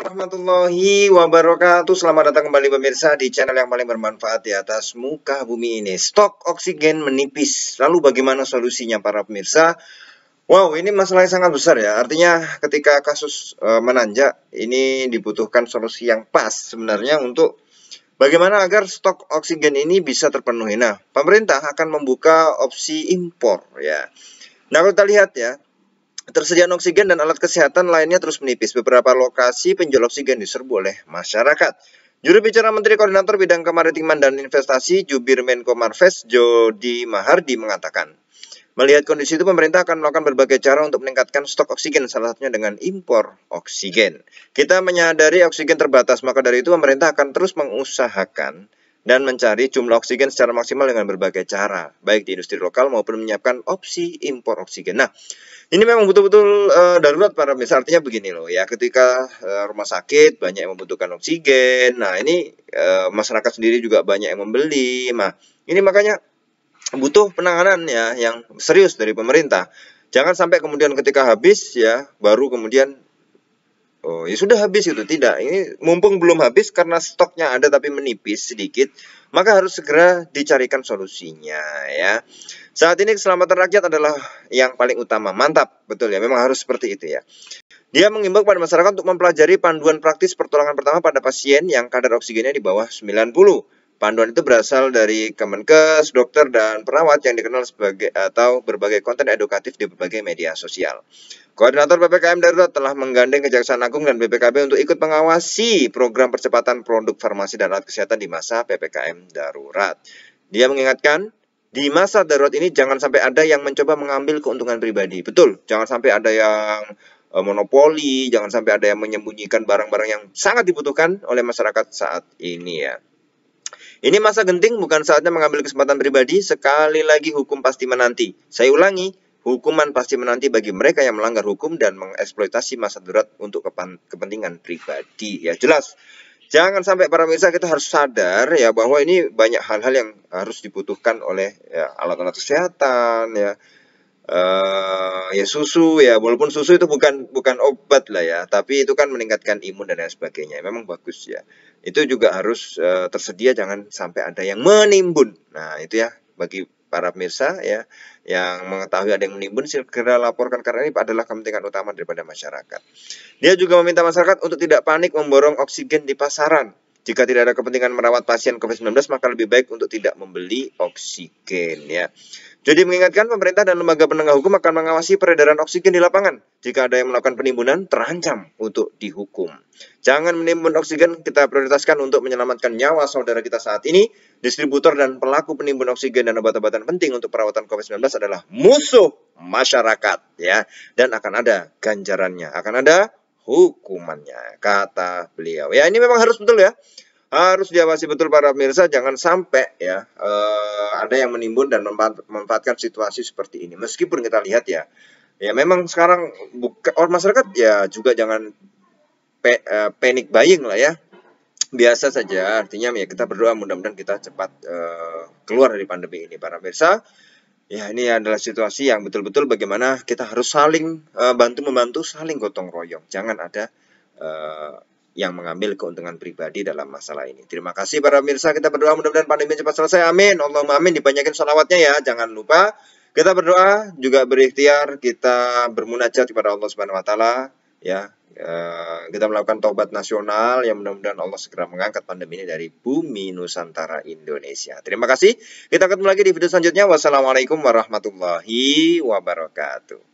Warahmatullahi wabarakatuh. Selamat datang kembali pemirsa di channel yang paling bermanfaat di atas muka bumi ini. Stok oksigen menipis. Lalu bagaimana solusinya para pemirsa? Wow, ini masalah yang sangat besar ya. Artinya ketika kasus menanjak, ini dibutuhkan solusi yang pas sebenarnya untuk bagaimana agar stok oksigen ini bisa terpenuhi. Nah, pemerintah akan membuka opsi impor ya. Nah, kalau kita lihat ya, Tersediaan oksigen dan alat kesehatan lainnya terus menipis. Beberapa lokasi penjual oksigen diserbu oleh masyarakat. Juru bicara Menteri Koordinator Bidang Kemaritiman dan Investasi, Jubir Menko Marves, Jody Mahardi mengatakan, melihat kondisi itu pemerintah akan melakukan berbagai cara untuk meningkatkan stok oksigen, salah satunya dengan impor oksigen. Kita menyadari oksigen terbatas, maka dari itu pemerintah akan terus mengusahakan dan mencari jumlah oksigen secara maksimal dengan berbagai cara, baik di industri lokal maupun menyiapkan opsi impor oksigen. Nah, ini memang betul-betul darurat para pemirsa. Artinya begini loh ya, ketika rumah sakit banyak yang membutuhkan oksigen. Nah, ini masyarakat sendiri juga banyak yang membeli. Nah, ini makanya butuh penanganan ya yang serius dari pemerintah. Jangan sampai kemudian ketika habis ya baru kemudian oh, ya sudah habis itu. Tidak, ini mumpung belum habis karena stoknya ada tapi menipis sedikit, maka harus segera dicarikan solusinya ya. Saat ini keselamatan rakyat adalah yang paling utama. Mantap, betul ya. Memang harus seperti itu ya. Dia mengimbau kepada masyarakat untuk mempelajari panduan praktis pertolongan pertama pada pasien yang kadar oksigennya di bawah 90. Panduan itu berasal dari Kemenkes, dokter, dan perawat yang dikenal sebagai atau berbagai konten edukatif di berbagai media sosial. Koordinator PPKM Darurat telah menggandeng Kejaksaan Agung dan BPKB untuk ikut mengawasi program percepatan produk farmasi dan alat kesehatan di masa PPKM Darurat. Dia mengingatkan, di masa darurat ini jangan sampai ada yang mencoba mengambil keuntungan pribadi. Betul, jangan sampai ada yang monopoli, jangan sampai ada yang menyembunyikan barang-barang yang sangat dibutuhkan oleh masyarakat saat ini ya. Ini masa genting, bukan saatnya mengambil kesempatan pribadi. Sekali lagi hukum pasti menanti. Saya ulangi, hukuman pasti menanti bagi mereka yang melanggar hukum dan mengeksploitasi masa darurat untuk kepentingan pribadi. Ya jelas. Jangan sampai para pemirsa kita harus sadar ya bahwa ini banyak hal-hal yang harus dibutuhkan oleh ya, alat-alat kesehatan ya, ya susu ya, walaupun susu itu bukan obat lah ya, tapi itu kan meningkatkan imun dan lain sebagainya. Memang bagus ya. Itu juga harus tersedia, jangan sampai ada yang menimbun. Nah, itu ya bagi para pemirsa ya yang mengetahui ada yang menimbun, segera laporkan karena ini adalah kepentingan utama daripada masyarakat. Dia juga meminta masyarakat untuk tidak panik memborong oksigen di pasaran. Jika tidak ada kepentingan merawat pasien COVID-19, maka lebih baik untuk tidak membeli oksigen ya. Jadi mengingatkan pemerintah dan lembaga penegak hukum akan mengawasi peredaran oksigen di lapangan. Jika ada yang melakukan penimbunan, terancam untuk dihukum. Jangan menimbun oksigen, kita prioritaskan untuk menyelamatkan nyawa saudara kita saat ini. Distributor dan pelaku penimbun oksigen dan obat-obatan penting untuk perawatan COVID-19 adalah musuh masyarakat ya. Dan akan ada ganjarannya, akan ada hukumannya, kata beliau. Ya, ini memang harus betul ya. Harus diawasi betul para pemirsa, jangan sampai ya ada yang menimbun dan memanfaatkan situasi seperti ini. Meskipun kita lihat ya, ya memang sekarang orang masyarakat ya juga jangan panic buying lah ya. Biasa saja, artinya ya kita berdoa mudah-mudahan kita cepat keluar dari pandemi ini para pemirsa. Ya, ini adalah situasi yang betul-betul bagaimana kita harus saling bantu-membantu, saling gotong royong. Jangan ada yang mengambil keuntungan pribadi dalam masalah ini. Terima kasih para pemirsa, kita berdoa mudah-mudahan pandemi cepat selesai. Amin. Allahumma amin. Dibanyakin sholawatnya ya. Jangan lupa kita berdoa, juga berikhtiar, kita bermunajat kepada Allah Subhanahu wa taala ya. Kita melakukan taubat nasional yang mudah-mudahan Allah segera mengangkat pandemi ini dari bumi Nusantara Indonesia. Terima kasih. Kita ketemu lagi di video selanjutnya. Wassalamualaikum warahmatullahi wabarakatuh.